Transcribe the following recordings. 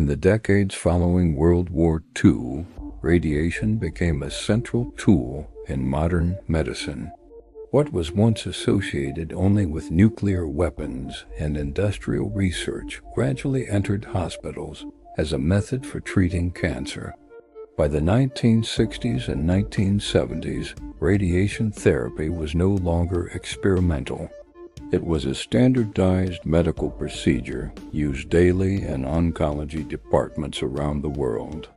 In the decades following World War II, radiation became a central tool in modern medicine. What was once associated only with nuclear weapons and industrial research gradually entered hospitals as a method for treating cancer. By the 1960s and 1970s, radiation therapy was no longer experimental. It was a standardized medical procedure used daily in oncology departments around the world.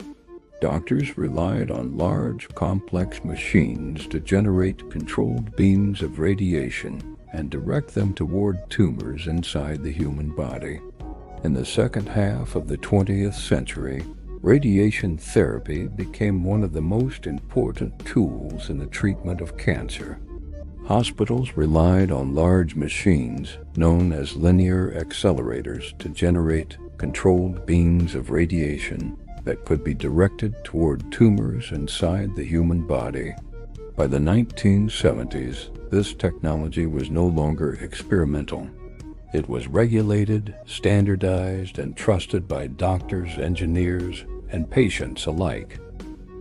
Doctors relied on large, complex machines to generate controlled beams of radiation and direct them toward tumors inside the human body. In the second half of the 20th century, radiation therapy became one of the most important tools in the treatment of cancer. Hospitals relied on large machines, known as linear accelerators, to generate controlled beams of radiation that could be directed toward tumors inside the human body. By the 1970s, this technology was no longer experimental. It was regulated, standardized, and trusted by doctors, engineers, and patients alike.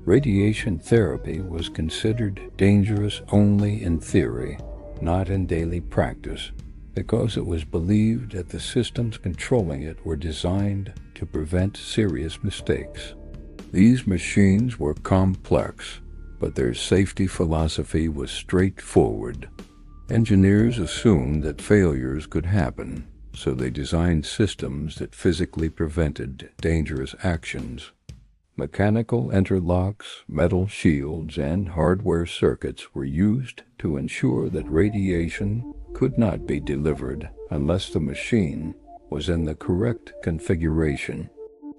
Radiation therapy was considered dangerous only in theory, not in daily practice, because it was believed that the systems controlling it were designed to prevent serious mistakes. These machines were complex, but their safety philosophy was straightforward. Engineers assumed that failures could happen, so they designed systems that physically prevented dangerous actions. Mechanical interlocks, metal shields, and hardware circuits were used to ensure that radiation could not be delivered unless the machine was in the correct configuration.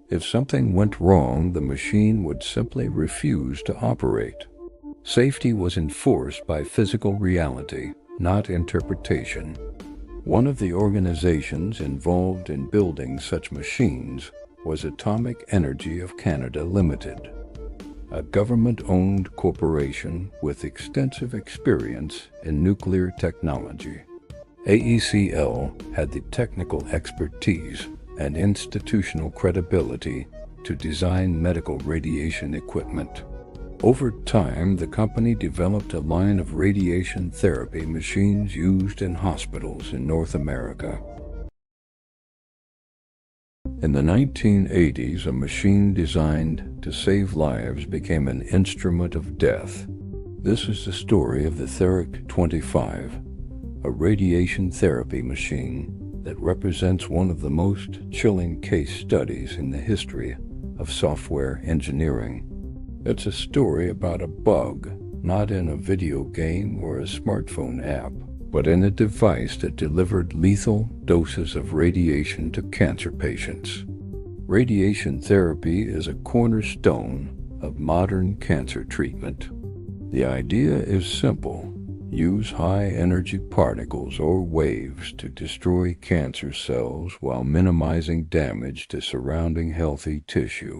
If something went wrong, the machine would simply refuse to operate. Safety was enforced by physical reality, not interpretation. One of the organizations involved in building such machines was Atomic Energy of Canada Limited, a government-owned corporation with extensive experience in nuclear technology. AECL had the technical expertise and institutional credibility to design medical radiation equipment. Over time, the company developed a line of radiation therapy machines used in hospitals in North America. In the 1980s, a machine designed to save lives became an instrument of death. This is the story of the Theric 25, a radiation therapy machine that represents one of the most chilling case studies in the history of software engineering. It's a story about a bug, not in a video game or a smartphone app, but in a device that delivered lethal doses of radiation to cancer patients. Radiation therapy is a cornerstone of modern cancer treatment. The idea is simple. Use high-energy particles or waves to destroy cancer cells while minimizing damage to surrounding healthy tissue.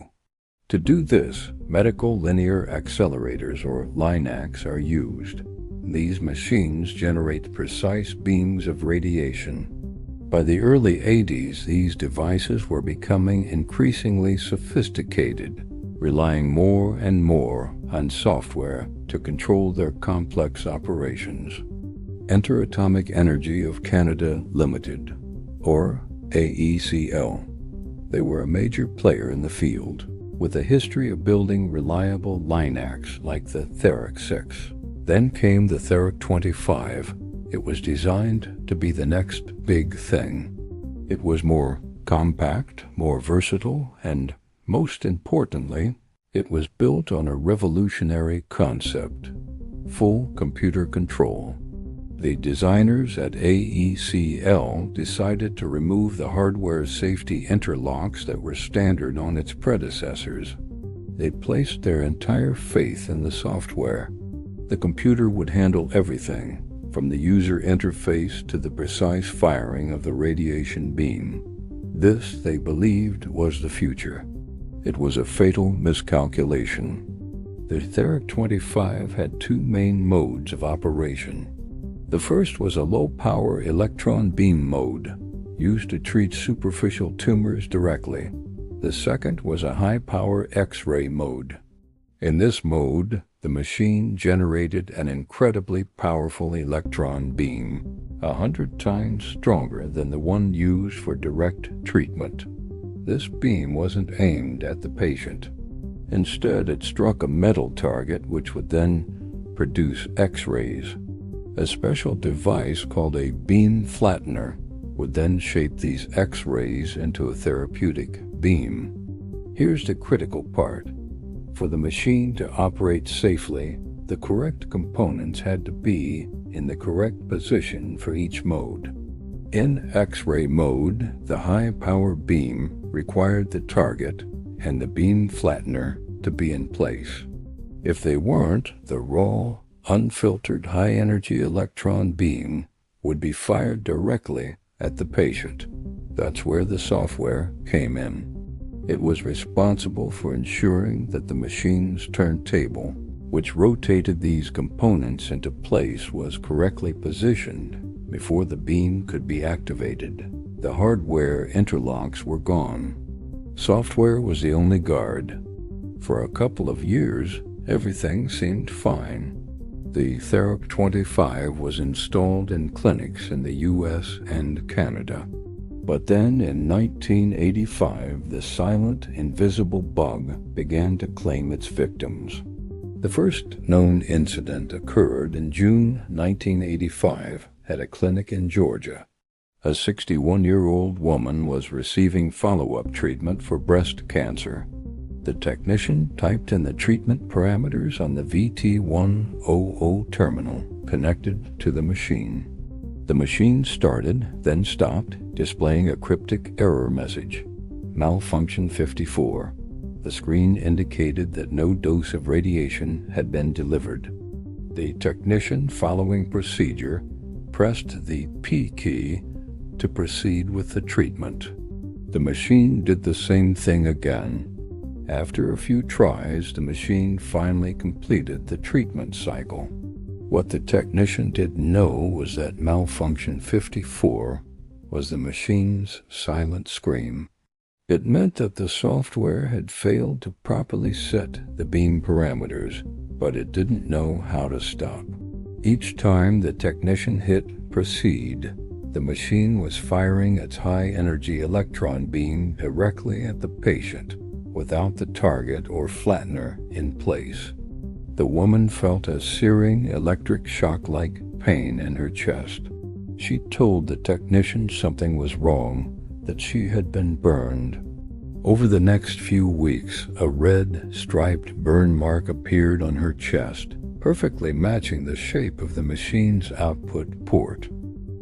To do this, medical linear accelerators, or LINACs, are used. These machines generate precise beams of radiation. By the early 80s, these devices were becoming increasingly sophisticated, relying more and more on software to control their complex operations. Enter Atomic Energy of Canada Limited, or AECL. They were a major player in the field, with a history of building reliable LINACs like the Theric 6. Then came the Theric 25. It was designed to be the next big thing. It was more compact, more versatile, and most importantly, it was built on a revolutionary concept: full computer control. The designers at AECL decided to remove the hardware safety interlocks that were standard on its predecessors. They placed their entire faith in the software. The computer would handle everything, from the user interface to the precise firing of the radiation beam. This, they believed, was the future. It was a fatal miscalculation. The Theric 25 had two main modes of operation. The first was a low-power electron beam mode, used to treat superficial tumors directly. The second was a high-power X-ray mode. In this mode, the machine generated an incredibly powerful electron beam, 100 times stronger than the one used for direct treatment. This beam wasn't aimed at the patient. Instead, it struck a metal target which would then produce X-rays. A special device called a beam flattener would then shape these X-rays into a therapeutic beam. Here's the critical part. For the machine to operate safely, the correct components had to be in the correct position for each mode. In X-ray mode, the high-power beam required the target and the beam flattener to be in place. If they weren't, the raw, unfiltered high-energy electron beam would be fired directly at the patient. That's where the software came in. It was responsible for ensuring that the machine's turntable, which rotated these components into place, was correctly positioned before the beam could be activated. The hardware interlocks were gone. Software was the only guard. For a couple of years, everything seemed fine. The Therap 25 was installed in clinics in the US and Canada. But then in 1985, the silent, invisible bug began to claim its victims. The first known incident occurred in June 1985 at a clinic in Georgia. A 61-year-old woman was receiving follow-up treatment for breast cancer. The technician typed in the treatment parameters on the VT100 terminal connected to the machine. The machine started, then stopped, displaying a cryptic error message, malfunction 54. The screen indicated that no dose of radiation had been delivered. The technician, following procedure, pressed the P key to proceed with the treatment. The machine did the same thing again. After a few tries, the machine finally completed the treatment cycle. What the technician didn't know was that malfunction 54 was the machine's silent scream. It meant that the software had failed to properly set the beam parameters, but it didn't know how to stop. Each time the technician hit proceed, the machine was firing its high-energy electron beam directly at the patient, without the target or flattener in place. The woman felt a searing electric shock-like pain in her chest. She told the technician something was wrong, that she had been burned. Over the next few weeks, a red, striped burn mark appeared on her chest, perfectly matching the shape of the machine's output port.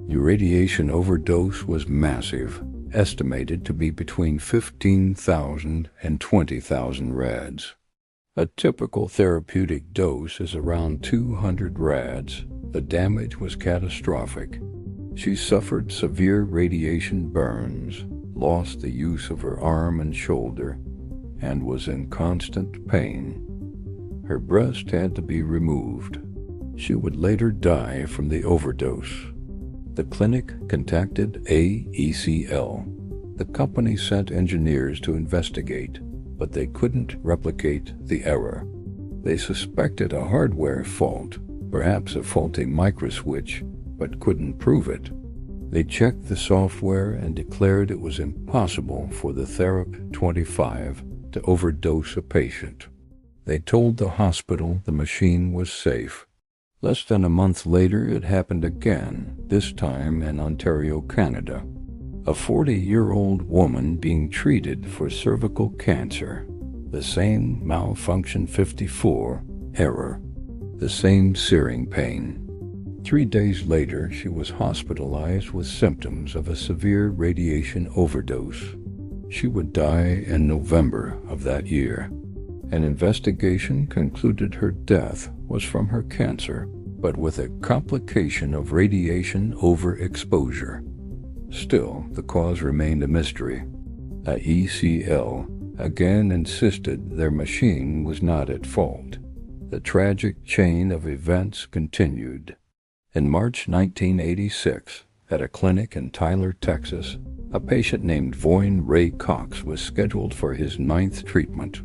The radiation overdose was massive, estimated to be between 15,000 and 20,000 rads. A typical therapeutic dose is around 200 rads. The damage was catastrophic. She suffered severe radiation burns, lost the use of her arm and shoulder, and was in constant pain. Her breast had to be removed. She would later die from the overdose. The clinic contacted AECL. The company sent engineers to investigate, but they couldn't replicate the error. They suspected a hardware fault, perhaps a faulty microswitch, but couldn't prove it. They checked the software and declared it was impossible for the Therap 25 to overdose a patient. They told the hospital the machine was safe. Less than a month later, it happened again, this time in Ontario, Canada. A 40-year-old woman being treated for cervical cancer. The same malfunction 54 error. The same searing pain. 3 days later, she was hospitalized with symptoms of a severe radiation overdose. She would die in November of that year. An investigation concluded her death was from her cancer, but with a complication of radiation overexposure. Still, the cause remained a mystery. AECL again insisted their machine was not at fault. The tragic chain of events continued. In March 1986, at a clinic in Tyler, Texas, A patient named Voyne Ray Cox was scheduled for his 9th treatment.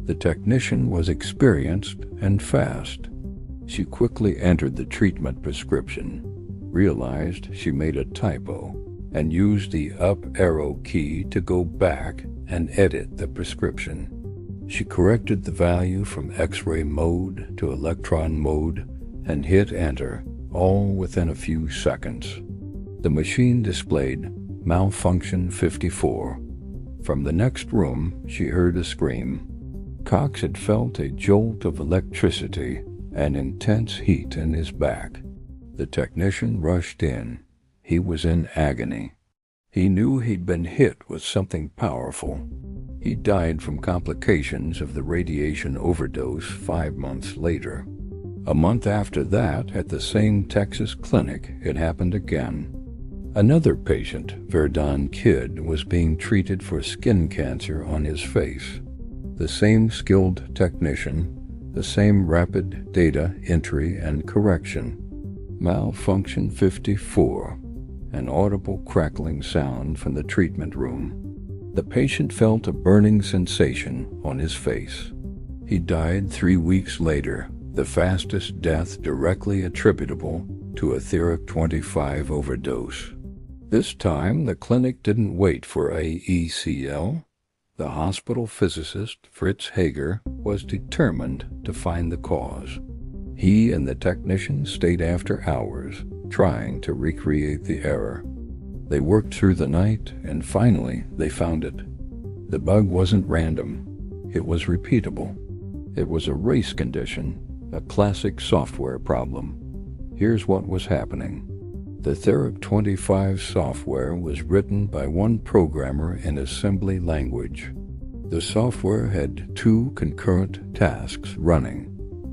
The technician was experienced and fast. She quickly entered the treatment prescription, realized she made a typo, and used the up arrow key to go back and edit the prescription. She corrected the value from X-ray mode to electron mode and hit enter, all within a few seconds. The machine displayed malfunction 54. From the next room, she heard a scream. Cox had felt a jolt of electricity and intense heat in his back. The technician rushed in. He was in agony. He knew he'd been hit with something powerful. He died from complications of the radiation overdose 5 months later. A month after that, at the same Texas clinic, it happened again. Another patient, Verdon Kidd, was being treated for skin cancer on his face. The same skilled technician, the same rapid data entry and correction. Malfunction 54, an audible crackling sound from the treatment room. The patient felt a burning sensation on his face. He died 3 weeks later, the fastest death directly attributable to a Theric-25 overdose. This time, the clinic didn't wait for AECL. The hospital physicist, Fritz Hager, was determined to find the cause. He and the technician stayed after hours, trying to recreate the error. They worked through the night, and finally, they found it. The bug wasn't random. It was repeatable. It was a race condition, a classic software problem. Here's what was happening. The Theric-25 software was written by one programmer in assembly language. The software had 2 concurrent tasks running,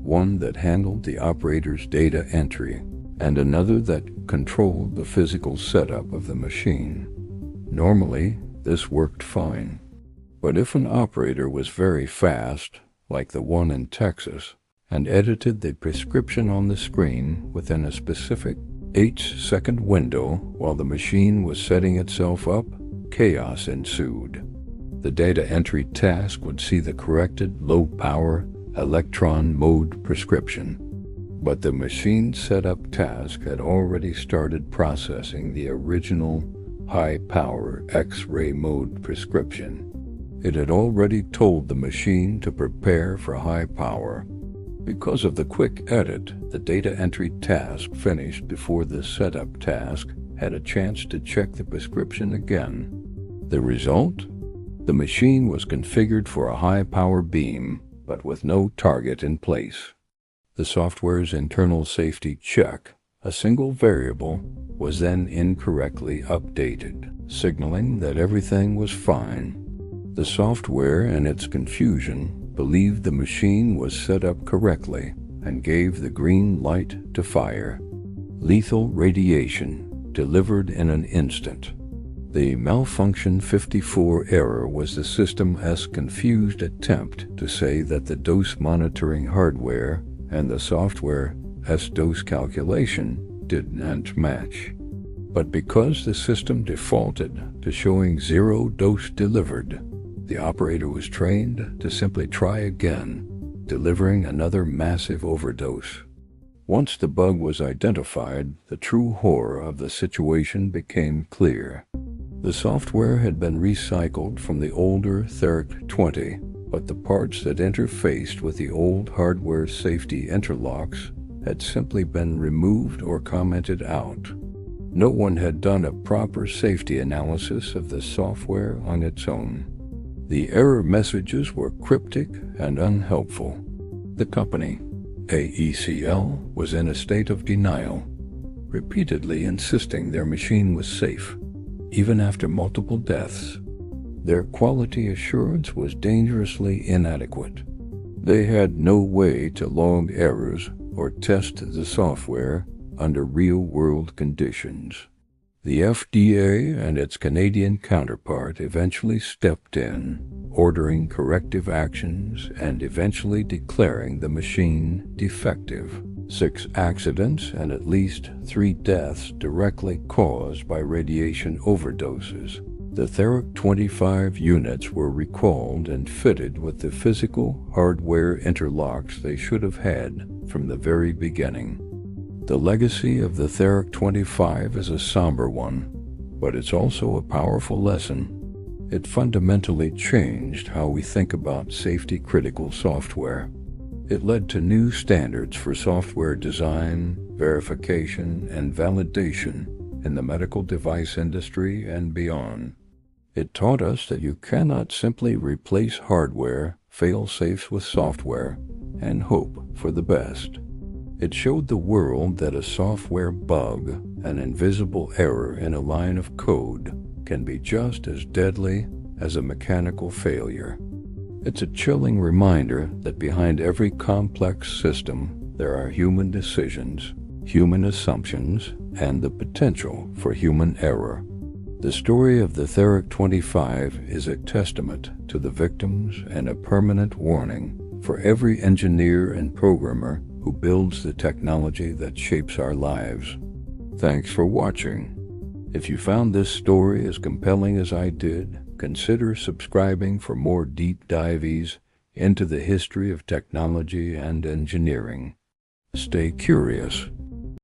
one that handled the operator's data entry, and another that controlled the physical setup of the machine. Normally, this worked fine. But if an operator was very fast, like the one in Texas, and edited the prescription on the screen within a specific 8-second window while the machine was setting itself up, chaos ensued. The data entry task would see the corrected low-power electron mode prescription, but the machine setup task had already started processing the original high-power X-ray mode prescription. It had already told the machine to prepare for high power. Because of the quick edit, the data entry task finished before the setup task had a chance to check the prescription again. The result? The machine was configured for a high-power beam, but with no target in place. The software's internal safety check, a single variable, was then incorrectly updated, signaling that everything was fine. The software, in its confusion, believed the machine was set up correctly and gave the green light to fire. Lethal radiation delivered in an instant. The malfunction 54 error was the system's confused attempt to say that the dose monitoring hardware and the software's dose calculation didn't match. But because the system defaulted to showing 0 dose delivered, the operator was trained to simply try again, delivering another massive overdose. Once the bug was identified, the true horror of the situation became clear. The software had been recycled from the older Theric-20, but the parts that interfaced with the old hardware safety interlocks had simply been removed or commented out. No one had done a proper safety analysis of the software on its own. The error messages were cryptic and unhelpful. The company, AECL, was in a state of denial, repeatedly insisting their machine was safe, even after multiple deaths. Their quality assurance was dangerously inadequate. They had no way to log errors or test the software under real-world conditions. The FDA and its Canadian counterpart eventually stepped in, ordering corrective actions and eventually declaring the machine defective. 6 accidents and at least 3 deaths directly caused by radiation overdoses The Theric 25 units were recalled and fitted with the physical hardware interlocks they should have had from the very beginning. The legacy of the Theric 25 is a somber one, but it's also a powerful lesson. It fundamentally changed how we think about safety-critical software. It led to new standards for software design, verification, and validation in the medical device industry and beyond. It taught us that you cannot simply replace hardware, fail-safes with software, and hope for the best. It showed the world that a software bug, an invisible error in a line of code, can be just as deadly as a mechanical failure. It's a chilling reminder that behind every complex system there are human decisions, human assumptions, and the potential for human error. The story of the Theric 25 is a testament to the victims and a permanent warning for every engineer and programmer who builds the technology that shapes our lives. Thanks for watching. If you found this story as compelling as I did, consider subscribing for more deep dives into the history of technology and engineering. Stay curious